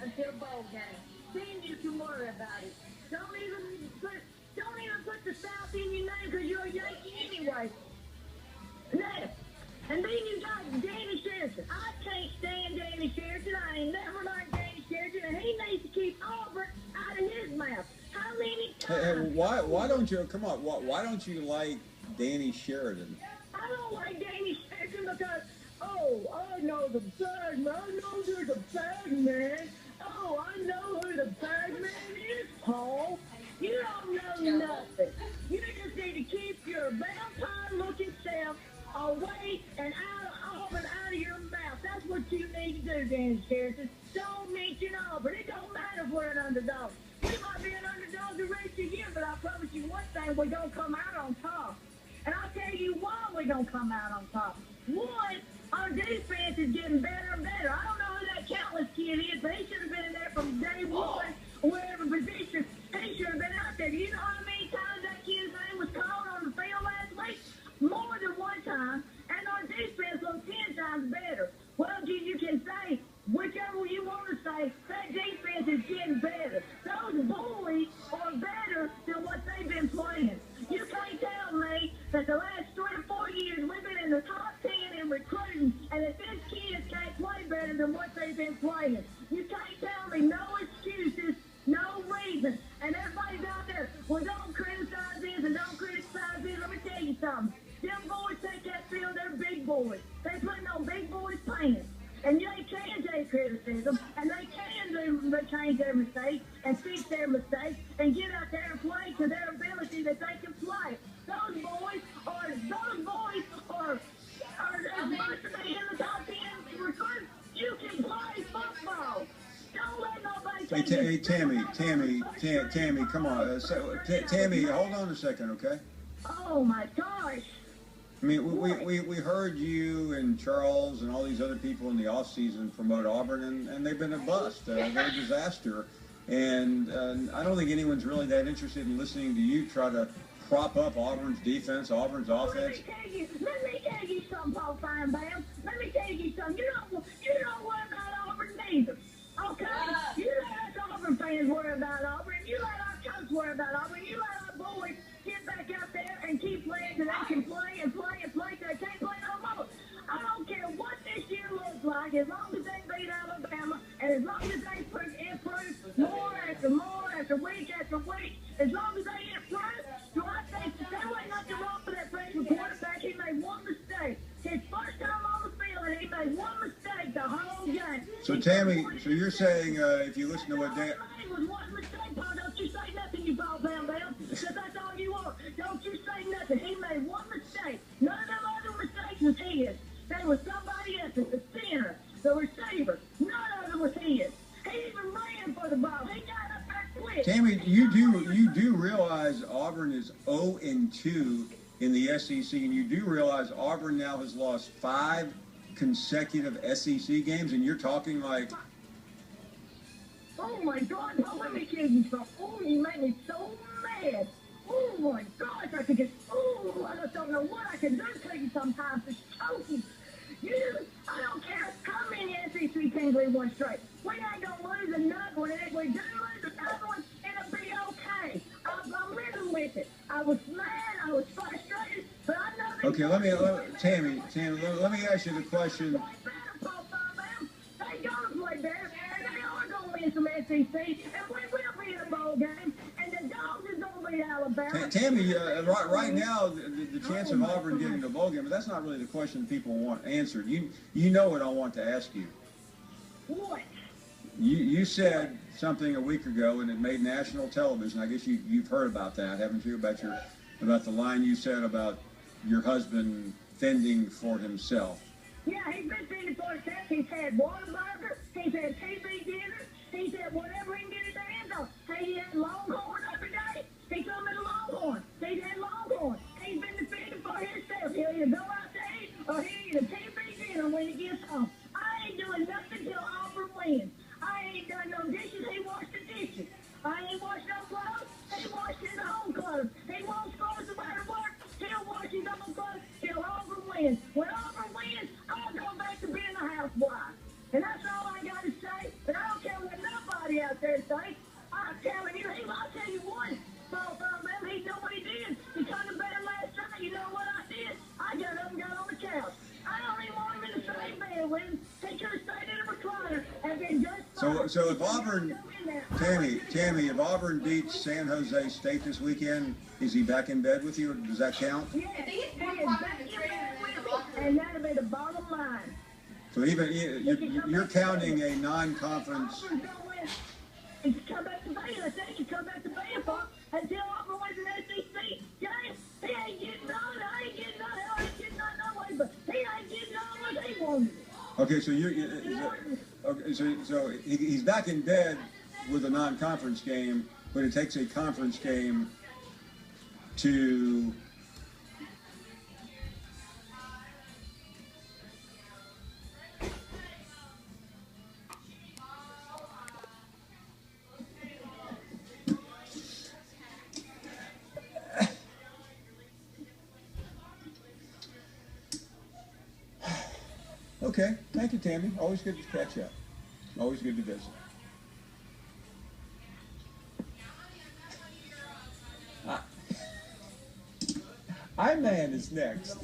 until the bowl game. Then you can worry about it. Don't even put the South in your name because you're a Yankee anyway. Now, and then you got Danny Sherritt. I can't stand Danny Sherritt. I ain't never liked Danny Sherritt, and he needs to keep Auburn out of his mouth. How many times? Hey, why don't you come on? Why don't you like Danny Sheridan? I don't like Danny Sherritt because I know the bag man. I know there's a bag man. Oh, I know who the bag man is, Paul. You don't know nothing. You just need to keep your vampire-looking self away and out of Auburn, out of your mouth. That's what you need to do, Danny Sherritt. Don't mention Auburn. It don't matter if we're an underdog. We might be an underdog the rest of the year, but I promise you one thing, we're going to come out on top. And I'll tell you why we're going to come out on top. One, our defense is getting better and better. I don't know who that countless kid is, but he should have been in there from day one, wherever position. He should have been out there. You know how many times that kid's name was called on the field last week? More than one time. And our defense looked 10 times better. Well, you can say, whichever you want to say, that defense is getting better. Those boys are better than what they've been playing. You can't tell me that the last 3 or 4 years we've been in the top 10 in recruiting, and that these kids can't play better than what they've been playing. You can't tell me no excuses, no reason. And everybody's out there, well, don't criticize this and don't criticize this. Let me tell you something. Them boys take that field, they're big boys. They putting on big boys' pants. And they can take criticism, and they can change their mistakes and fix their mistakes and get out there and play to their ability that they can play. Those boys are as much as they in the top 10 recruits. You can play football. Don't let nobody take Tammy, come on. Tammy, hold on a second, okay? Oh, my gosh. I mean, we heard you and Charles and all these other people in the offseason promote Auburn, and they've been a bust. They're a disaster. And I don't think anyone's really that interested in listening to you try to prop up Auburn's defense, Auburn's offense. Let me tell you something, Paul Finebaum. Let me tell you something. You don't worry about Auburn neither. Okay? You let us Auburn fans worry about Auburn. You let our coach worry about Auburn. You let our boys get back out there and keep playing so they can play and play and play so they can't play no more. I don't care what this year looks like, as long as they beat Alabama and as long as they improve more after week after week, as long as they improve, so I think there ain't nothing wrong with that freshman quarterback. He made one mistake. His first time on the field, and he made one mistake the whole game. So, Tammy, so you're saying if you listen to what Dan... was one mistake, Paul. Don't you say nothing, you ball down, because that's all you want. Don't you say nothing. He made one mistake. None of them other mistakes was his. They was somebody else's, the center, the receiver. None of them was his. He even ran for the ball. He got up there quick. Tammy, you do realize Auburn is 0-2 in the SEC, and you do realize Auburn now has lost 5 consecutive SEC games, and you're talking like... Oh, my God, Paul, let me tell you something. Oh, you made me so mad. Oh, my gosh, I just don't know what I can do to you sometimes. It's choking. I don't care how many SEC teams we won straight. We ain't going to lose another one, and if we do lose another one, it'll be okay. I'm living with it. I was mad, I was frustrated, but I know that... Okay, Tammy, let me ask you the question. They're going to play better, and they are going to win some SEC, and we will be in a bowl game, and the Dogs is going to beat Alabama. Tammy, right now, the chance of Auburn getting the bowl game, but that's not really the question people want answered. You know what I want to ask you. What? You said something a week ago, and it made national television. I guess you've heard about that, haven't you? About the line you said about your husband fending for himself. Yeah, he's been fending for himself. He's had Whataburger. He's had TV dinner. He's had whatever he can get his hands on. He had Longhorn every day. He come in a Longhorn. He's had Longhorn. He's been defending for himself. He'll either go out to eat or he'll eat a TV dinner when he gets home. I ain't doing nothing till Auburn wins. I ain't done no dishes. He washed the dishes. I ain't washed no clothes. He washed his own clothes. He won't clothes to wear to work. He'll wash his own clothes till Auburn wins. When Auburn wins, I'll go back to being a housewife. And that's win, take your side in a recliner, and then just So if Auburn, Tammy, if Auburn beats San Jose State this weekend, is he back in bed with you, or does that count? Yeah, he is back in bed with me, and that'll be the bottom line. So even you're counting a non-conference. And come back to Vegas. I think come back to Vegas until Auburn wins an SEC. Guys, he ain't getting on. I ain't getting on. Hell, I ain't getting on no way, but he ain't getting on what he wanted. Okay, so he's back in bed with a non-conference game, but it takes a conference game to. Okay, thank you, Tammy. Always good to catch up. Always good to visit. I-Man is next.